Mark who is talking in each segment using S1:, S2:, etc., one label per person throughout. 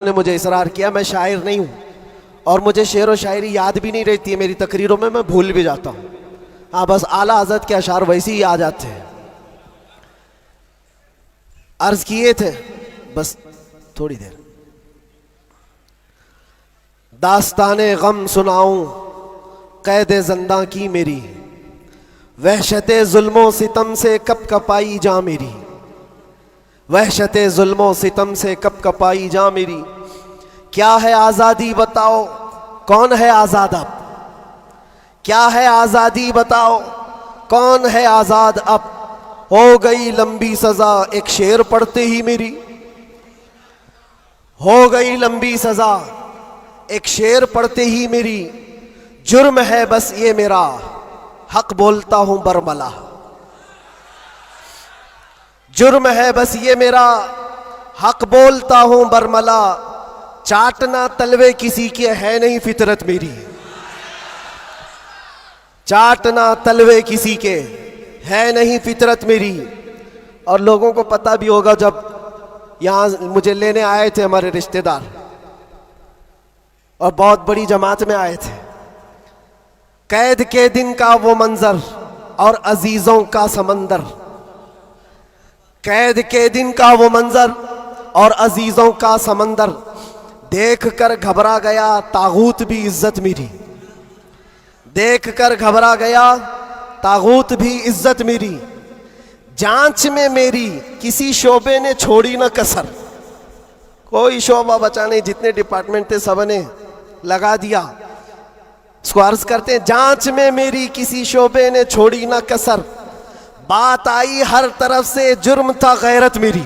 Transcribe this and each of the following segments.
S1: ने मुझे इसरार किया मैं शायर नहीं हूँ और मुझे शेर व शायरी याद भी नहीं रहती है मेरी तकरीरों में, मैं भूल भी जाता हूँ। हाँ, बस आला हज़रत के अशार वैसे ही आ जाते हैं। अर्ज किए थे बस थोड़ी देर, दास्ताने गम सुनाऊं कैदे ज़िंदा की मेरी, वहशते जुल्मों सितम से कब कपाई जा मेरी, वहशते जुल्मों सितम से कब कपाई जा मेरी। क्या है आज़ादी बताओ, कौन है आज़ाद अब, क्या है आज़ादी बताओ, कौन है आज़ाद अब। हो गई लंबी सज़ा एक शेर पढ़ते ही मेरी, हो गई लंबी सज़ा एक शेर पढ़ते ही मेरी। जुर्म है बस ये मेरा हक बोलता हूं बरमला, जुर्म है बस ये मेरा हक बोलता हूं बरमला। चाटना तलवे किसी के है नहीं फितरत मेरी, चाटना तलवे किसी के है नहीं फितरत मेरी। और लोगों को पता भी होगा, जब यहाँ मुझे लेने आए थे हमारे रिश्तेदार और बहुत बड़ी जमात में आए थे, कैद के दिन का वो मंजर और अजीजों का समंदर, कैद के दिन का वो मंजर और अजीजों का समंदर। देख कर घबरा गया तागूत भी इज्जत मेरी, देख कर घबरा गया तागूत भी इज्जत मेरी। जांच में मेरी किसी शोबे ने छोड़ी ना कसर, कोई शोबा बचा नहीं, जितने डिपार्टमेंट थे सब ने लगा दिया। इसको अर्ज करते हैं, जांच में मेरी किसी शोबे ने छोड़ी ना कसर। बात आई हर तरफ से जुर्म था गैरत मेरी,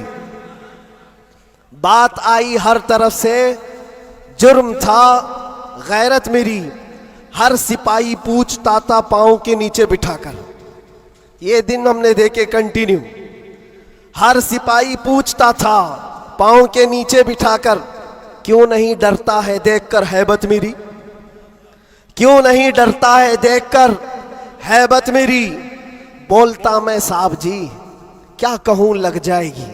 S1: बात आई हर तरफ से जुर्म था गैरत मेरी। हर सिपाही पूछता था पांव के नीचे बिठाकर, ये दिन हमने देखे कंटिन्यू। हर सिपाही पूछता था पांव के नीचे बिठाकर, क्यों नहीं डरता है देखकर हैबत मेरी, क्यों नहीं डरता है देखकर हैबत मेरी। बोलता मैं साहब जी क्या कहूं लग जाएगी,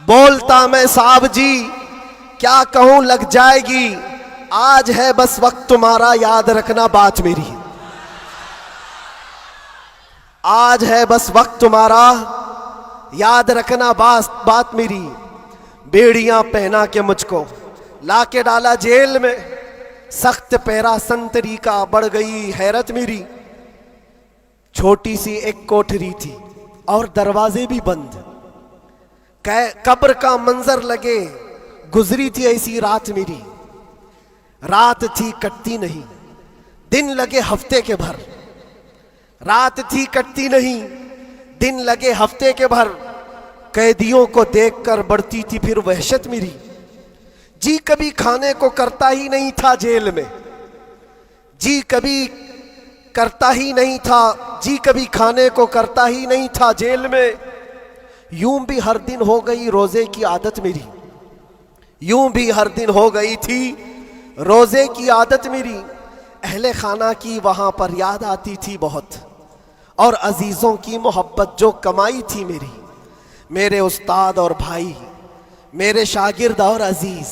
S1: बोलता मैं साहब जी क्या कहूं लग जाएगी। आज है बस वक्त तुम्हारा याद रखना बात मेरी, आज है बस वक्त तुम्हारा याद रखना बात मेरी। बेड़ियां पहना के मुझको लाके डाला जेल में, सख्त पैरा संतरी का बढ़ गई हैरत मेरी। छोटी सी एक कोठरी थी और दरवाजे भी बंद, कब्र का मंजर लगे गुजरी थी ऐसी रात मेरी। रात थी कटती नहीं, दिन लगे हफ्ते के भर, रात थी कटती नहीं, दिन लगे हफ्ते के भर। कैदियों को देखकर बढ़ती थी फिर वहशत मेरी। जी कभी खाने को करता ही नहीं था जेल में, जी कभी करता ही नहीं था, जी कभी खाने को करता ही नहीं था जेल में। यूं भी हर दिन हो गई रोजे की आदत मेरी, यूं भी हर दिन हो गई थी रोजे की आदत मेरी। अहले खाना की वहां पर याद आती थी बहुत, और अजीजों की मोहब्बत जो कमाई थी मेरी। मेरे उस्ताद और भाई, मेरे शागिर्द और अजीज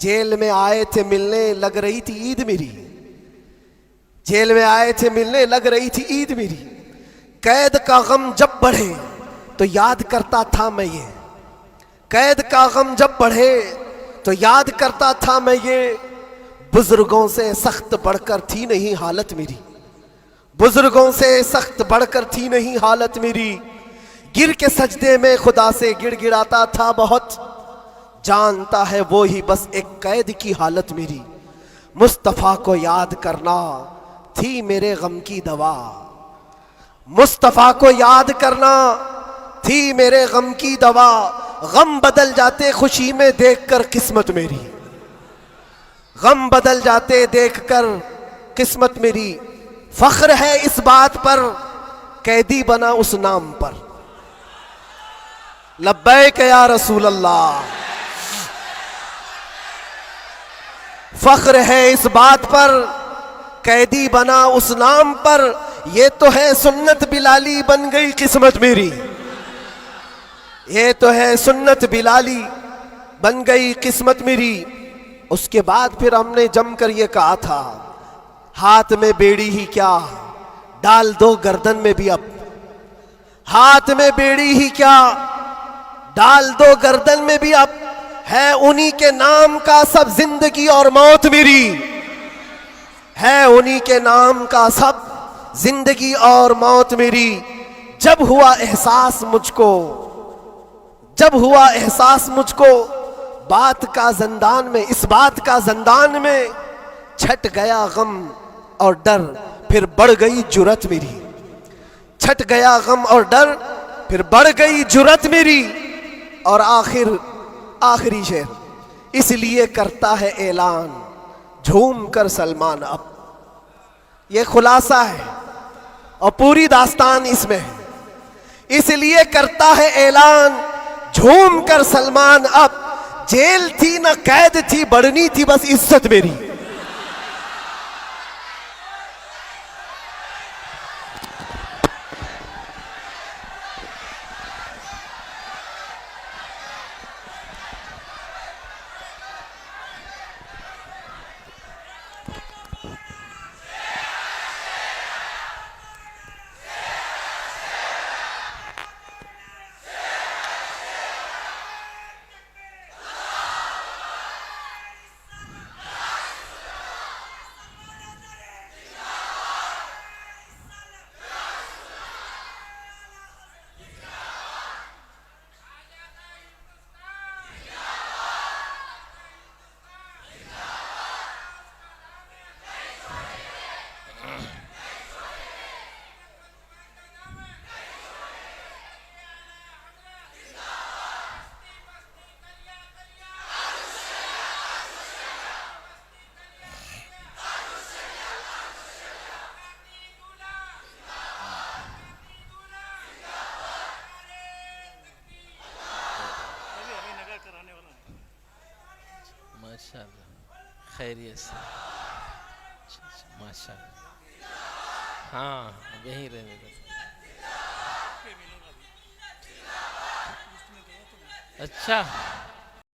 S1: जेल में आए थे मिलने, लग रही थी ईद मेरी, जेल में आए थे मिलने लग रही थी ईद मेरी। कैद का गम जब बढ़े तो याद करता था मैं ये, कैद का गम जब बढ़े तो याद करता था मैं ये। बुजुर्गों से सख्त बढ़कर थी नहीं हालत मेरी, बुजुर्गों से सख्त बढ़कर थी नहीं हालत मेरी। गिर के सजदे में खुदा से गिड़गिड़ाता था बहुत, जानता है वो ही बस एक कैद की हालत मेरी। मुस्तफ़ा को याद करना थी मेरे गम की दवा, मुस्तफ़ा को याद करना थी मेरे गम की दवा। गम बदल जाते खुशी में देखकर किस्मत मेरी, गम बदल जाते देखकर किस्मत मेरी। फख्र है इस बात पर कैदी बना उस नाम पर, लब्बैक या रसूल अल्लाह। फख्र है इस बात पर कैदी बना उस नाम पर, ये तो है सुन्नत बिलाली बन गई किस्मत मेरी, ये तो है सुन्नत बिलाली बन गई किस्मत मेरी। उसके बाद फिर हमने जमकर ये कहा था, हाथ में बेड़ी ही क्या, डाल दो गर्दन में भी अब। हाथ में बेड़ी ही क्या, डाल दो गर्दन में भी अब। है उन्हीं के नाम का सब जिंदगी और मौत मेरी। है उन्हीं के नाम का सब जिंदगी और मौत मेरी। जब हुआ एहसास मुझको, जब हुआ एहसास मुझको बात का ज़ंदान में, इस बात का ज़ंदान में, छट गया गम और डर, फिर बढ़ गई जुर्रत मेरी। छट गया गम और डर, फिर बढ़ गई जुर्रत मेरी। और आखिरी शेर, इसलिए करता है ऐलान झूम कर सलमान अब। ये खुलासा है और पूरी दास्तान इसमें है। इसलिए करता है ऐलान झूम कर सलमान अब। जेल थी ना कैद थी, बढ़नी थी बस इज्जत मेरी।
S2: माशाअल्लाह, खैरियत से। माशाअल्लाह, हाँ यहीं रहने दो। अच्छा।